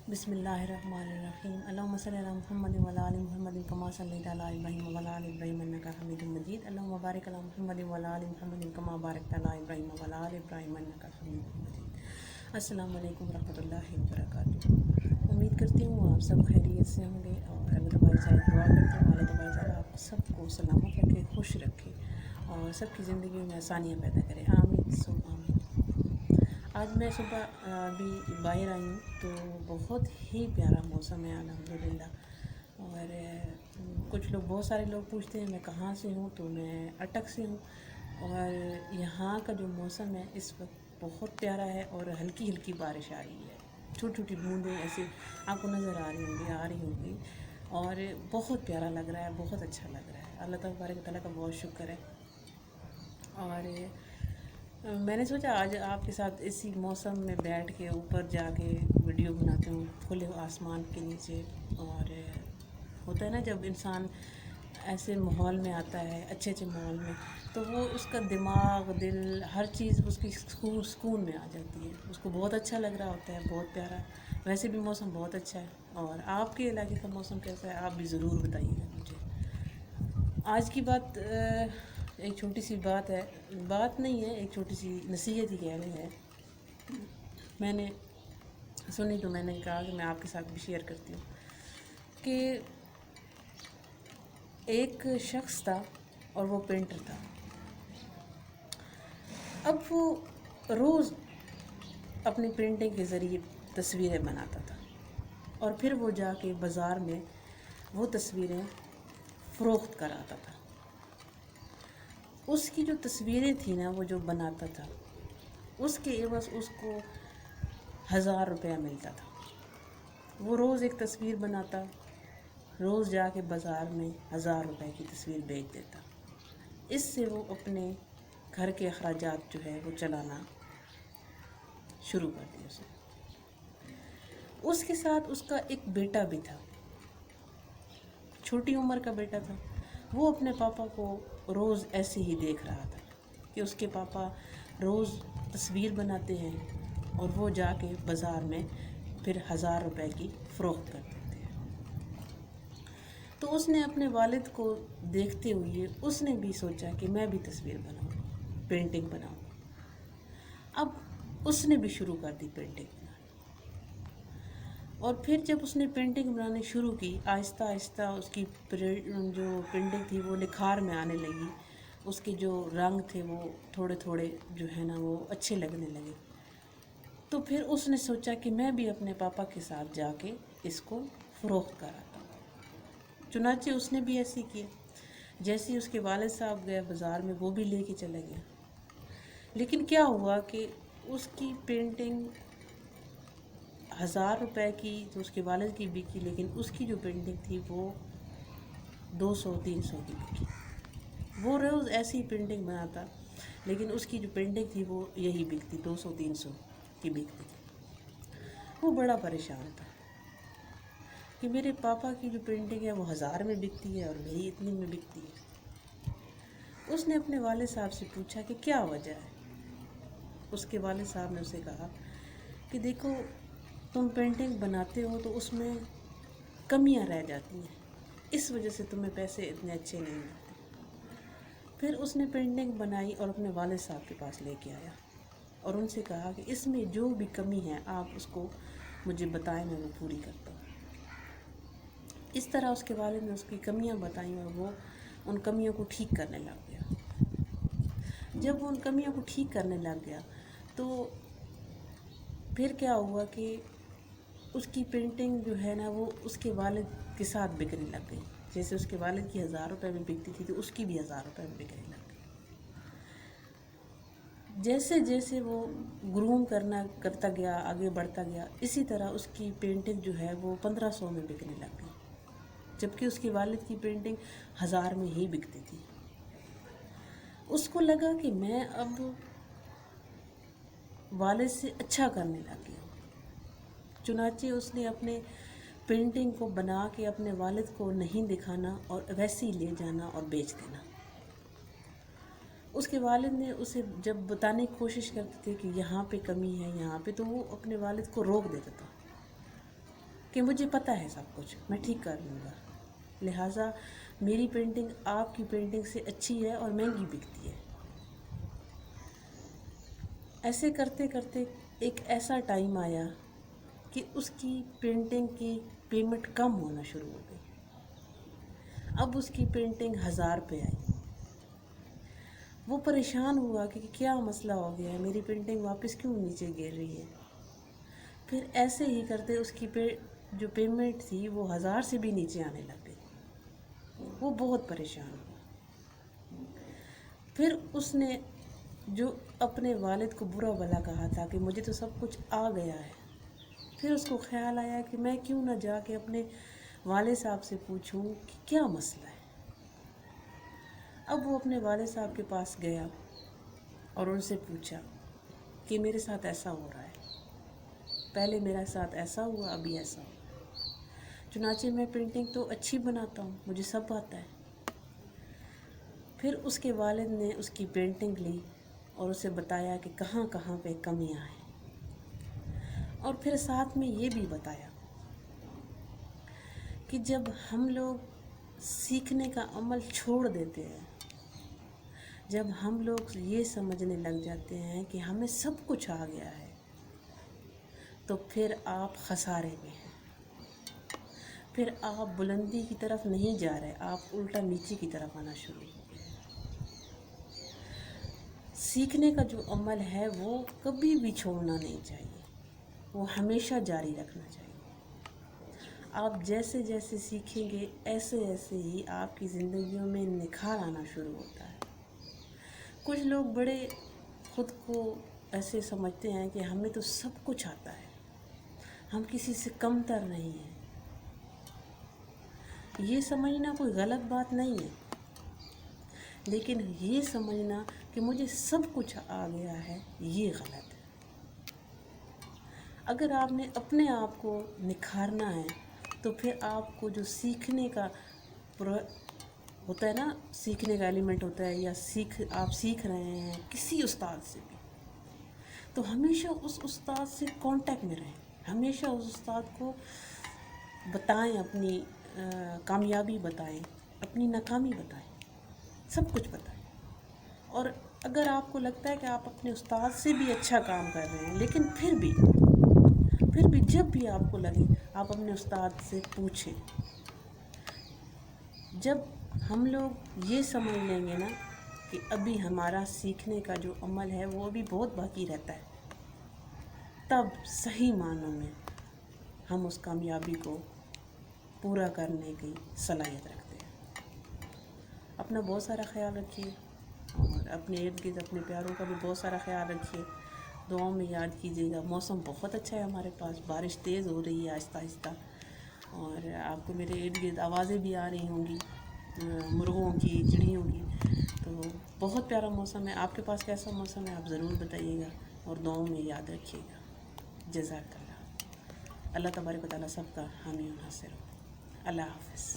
بسم اللہ الرحمن الرحیم اللہم صلی علی محمد وعلی آل محمد کما صلیت علی ابراہیم وعلی آل ابراہیم انک حمید مجید اللہم بارک علی محمد وعلی آل محمد کما بارکت علی ابراہیم وعلی آل ابراہیم انک حمید مجید۔ السلام علیکم ورحمۃ اللہ وبرکاتہ۔ امید کرتی ہوں آپ سب خیریت سے ہوں گے اور اللہ تبارک تعالیٰ دعا کرتے ہیں اللہ تبارک تعالیٰ آپ سب کو سلامت رکھے، خوش رکھے اور سب کی زندگیوں میں آسانیاں پیدا کرے، آمین ثم آمین۔ آج میں صبح بھی باہر آئی ہوں تو بہت ہی پیارا موسم ہے الحمدللہ۔ اور کچھ لوگ، بہت سارے لوگ پوچھتے ہیں میں کہاں سے ہوں، تو میں اٹک سے ہوں۔ اور یہاں کا جو موسم ہے اس وقت بہت پیارا ہے اور ہلکی ہلکی بارش آ رہی ہے، چھوٹی چھوٹی بوندیں ایسے آپ کو نظر آ رہی ہوں گی اور بہت پیارا لگ رہا ہے، بہت اچھا لگ رہا ہے۔ اللہ تبارک تعالیٰ کا بہت شکر ہے۔ اور میں نے سوچا آج آپ کے ساتھ اسی موسم میں بیٹھ کے اوپر جا کے ویڈیو بناتی ہوں کھلے آسمان کے نیچے۔ اور ہوتا ہے نا جب انسان ایسے ماحول میں آتا ہے، اچھے ماحول میں، تو وہ اس کا دماغ، دل، ہر چیز اس کی سکون میں آ جاتی ہے، اس کو بہت اچھا لگ رہا ہوتا ہے، بہت پیارا۔ ویسے بھی موسم بہت اچھا ہے۔ اور آپ کے علاقے کا موسم کیسا ہے آپ بھی ضرور بتائیے گا مجھے۔ آج کی بات ایک چھوٹی سی بات ہے، بات نہیں ہے، ایک چھوٹی سی نصیحت ہی کہہ رہے ہیں، میں نے سنی تو میں نے کہا کہ میں آپ کے ساتھ بھی شیئر کرتی ہوں کہ ایک شخص تھا اور وہ پینٹر تھا۔ اب وہ روز اپنی پینٹنگ کے ذریعے تصویریں بناتا تھا اور پھر وہ جا کے بازار میں وہ تصویریں فروخت کراتا تھا۔ اس کی جو تصویریں تھیں نا، وہ جو بناتا تھا، اس کے عوض اس کو 1000 روپیہ ملتا تھا۔ وہ روز ایک تصویر بناتا، روز جا کے بازار میں 1000 روپے کی تصویر بیچ دیتا۔ اس سے وہ اپنے گھر کے اخراجات جو ہے وہ چلانا شروع کر دیا اس نے۔ اس کے ساتھ اس کا ایک بیٹا بھی تھا، چھوٹی عمر کا بیٹا تھا۔ وہ اپنے پاپا کو روز ایسے ہی دیکھ رہا تھا کہ اس کے پاپا روز تصویر بناتے ہیں اور وہ جا کے بازار میں پھر 1000 روپے کی فروخت کر دیتے ہیں۔ تو اس نے اپنے والد کو دیکھتے ہوئے اس نے بھی سوچا کہ میں بھی تصویر بناؤں، پینٹنگ بناؤں۔ اب اس نے بھی شروع کر دی پینٹنگ بنانا۔ اور پھر جب اس نے پینٹنگ بنانی شروع کی، آہستہ آہستہ اس کی جو پینٹنگ تھی وہ نکھار میں آنے لگی، اس کے جو رنگ تھے وہ تھوڑے تھوڑے جو ہے نا وہ اچھے لگنے لگے۔ تو پھر اس نے سوچا کہ میں بھی اپنے پاپا کے ساتھ جا کے اس کو فروخت کراتا ہوں۔ چنانچہ اس نے بھی ایسے کیا، جیسے ہی اس کے والد صاحب گئے بازار میں وہ بھی لے کے چلا گیا۔ لیکن کیا ہوا کہ اس کی پینٹنگ 1000 روپے کی تو اس کے والد کی بکی، لیکن اس کی جو پینٹنگ تھی وہ 200-300 کی بکی۔ وہ روز ایسی پینٹنگ بناتا لیکن اس کی جو پینٹنگ تھی وہ یہی بکتی، 200-300 کی بکتی تھی۔ وہ بڑا پریشان تھا کہ میرے پاپا کی جو پینٹنگ ہے وہ 1000 میں بکتی ہے اور میری اتنی میں بکتی ہے۔ اس نے اپنے والد صاحب سے پوچھا کہ کیا وجہ ہے۔ اس کے والد صاحب نے اسے کہا کہ دیکھو تم پینٹنگ بناتے ہو تو اس میں کمیاں رہ جاتی ہیں، اس وجہ سے تمہیں پیسے اتنے اچھے نہیں ملتے۔ پھر اس نے پینٹنگ بنائی اور اپنے والد صاحب کے پاس لے کے آیا اور ان سے کہا کہ اس میں جو بھی کمی ہے آپ اس کو مجھے بتائیں، میں وہ پوری کرتا ہوں۔ اس طرح اس کے والد نے اس کی کمیاں بتائیں اور وہ ان کمیوں کو ٹھیک کرنے لگ گیا۔ جب وہ ان کمیوں کو ٹھیک کرنے لگ گیا تو پھر کیا ہوا کہ اس کی پینٹنگ جو ہے نا وہ اس کے والد کے ساتھ بکنے لگ گئی۔ جیسے اس کے والد کی 1000 روپے میں بکتی تھی تو اس کی بھی 1000 روپے میں بکنے لگ گئی۔ جیسے جیسے وہ گروم کرتا گیا، آگے بڑھتا گیا، اسی طرح اس کی پینٹنگ جو ہے وہ 1500 میں بکنے لگ گئی، جبکہ اس کے والد کی پینٹنگ 1000 میں ہی بکتی تھی۔ اس کو لگا کہ میں اب والد سے اچھا کرنے لگ گیا۔ چنانچہ اس نے اپنے پینٹنگ کو بنا کے اپنے والد کو نہیں دکھانا اور ویسے ہی لے جانا اور بیچ دینا۔ اس کے والد نے اسے جب بتانے کی کوشش کرتے تھے کہ یہاں پہ کمی ہے، یہاں پہ، تو وہ اپنے والد کو روک دیتا تھا کہ مجھے پتہ ہے سب کچھ، میں ٹھیک کر لوں گا، لہٰذا میری پینٹنگ آپ کی پینٹنگ سے اچھی ہے اور مہنگی بکتی ہے۔ ایسے کرتے کرتے ایک ایسا ٹائم آیا کہ اس کی پینٹنگ کی پیمنٹ کم ہونا شروع ہو گئی۔ اب اس کی پینٹنگ 1000 پہ آئی۔ وہ پریشان ہوا کہ کیا مسئلہ ہو گیا ہے، میری پینٹنگ واپس کیوں نیچے گر رہی ہے۔ پھر ایسے ہی کرتے اس کی جو پیمنٹ تھی وہ 1000 سے بھی نیچے آنے لگ گئی۔ وہ بہت پریشان ہوا۔ پھر اس نے جو اپنے والد کو برا بھلا کہا تھا کہ مجھے تو سب کچھ آ گیا ہے، پھر اس کو خیال آیا کہ میں کیوں نہ جا کے اپنے والد صاحب سے پوچھوں کہ کیا مسئلہ ہے۔ اب وہ اپنے والد صاحب کے پاس گیا اور ان سے پوچھا کہ میرے ساتھ ایسا ہو رہا ہے، پہلے میرا ساتھ ایسا ہوا، ابھی ایسا ہوا۔ چنانچہ میں پینٹنگ تو اچھی بناتا ہوں، مجھے سب آتا ہے۔ پھر اس کے والد نے اس کی پینٹنگ لی اور اسے بتایا کہ کہاں کہاں پہ کمیاں ہیں، اور پھر ساتھ میں یہ بھی بتایا کہ جب ہم لوگ سیکھنے کا عمل چھوڑ دیتے ہیں، جب ہم لوگ یہ سمجھنے لگ جاتے ہیں کہ ہمیں سب کچھ آ گیا ہے، تو پھر آپ خسارے میں ہیں، پھر آپ بلندی کی طرف نہیں جا رہے، آپ الٹا نیچے کی طرف آنا شروع ہو گئے۔ سیکھنے کا جو عمل ہے وہ کبھی بھی چھوڑنا نہیں چاہیے، وہ ہمیشہ جاری رکھنا چاہیے۔ آپ جیسے جیسے سیکھیں گے ایسے ایسے ہی آپ کی زندگیوں میں نکھار آنا شروع ہوتا ہے۔ کچھ لوگ بڑے خود کو ایسے سمجھتے ہیں کہ ہمیں تو سب کچھ آتا ہے، ہم کسی سے کم تر نہیں ہیں۔ یہ سمجھنا کوئی غلط بات نہیں ہے، لیکن یہ سمجھنا کہ مجھے سب کچھ آ گیا ہے، یہ غلط ہے۔ اگر آپ نے اپنے آپ کو نکھارنا ہے تو پھر آپ کو جو سیکھنے کا ہوتا ہے نا، سیکھنے کا ایلیمنٹ ہوتا ہے، یا آپ سیکھ رہے ہیں کسی استاد سے بھی، تو ہمیشہ اس استاد سے کانٹیکٹ میں رہیں، ہمیشہ اس استاد کو بتائیں، اپنی کامیابی بتائیں، اپنی ناکامی بتائیں، سب کچھ بتائیں۔ اور اگر آپ کو لگتا ہے کہ آپ اپنے استاد سے بھی اچھا کام کر رہے ہیں، لیکن پھر بھی جب بھی آپ کو لگے آپ اپنے استاد سے پوچھیں۔ جب ہم لوگ یہ سمجھ لیں گے نا کہ ابھی ہمارا سیکھنے کا جو عمل ہے وہ ابھی بہت باقی رہتا ہے، تب صحیح معنوں میں ہم اس کامیابی کو پورا کرنے کی صلاحیت رکھتے ہیں۔ اپنا بہت سارا خیال رکھیے، اور اپنے ارد گرد اپنے پیاروں کا بھی بہت سارا خیال رکھیے، دعاؤں میں یاد کیجیے گا۔ موسم بہت اچھا ہے ہمارے پاس، بارش تیز ہو رہی ہے آہستہ آہستہ، اور آپ کو میرے ارد گرد آوازیں بھی آ رہی ہوں گی مرغوں کی، چڑیوں کی، تو بہت پیارا موسم ہے۔ آپ کے پاس کیسا موسم ہے آپ ضرور بتائیے گا، اور دعاؤں میں یاد رکھیے گا۔ جزاک اللہ۔ اللہ تبارک و تعالیٰ سب کا حامی و ناصر ہو۔ اللہ حافظ۔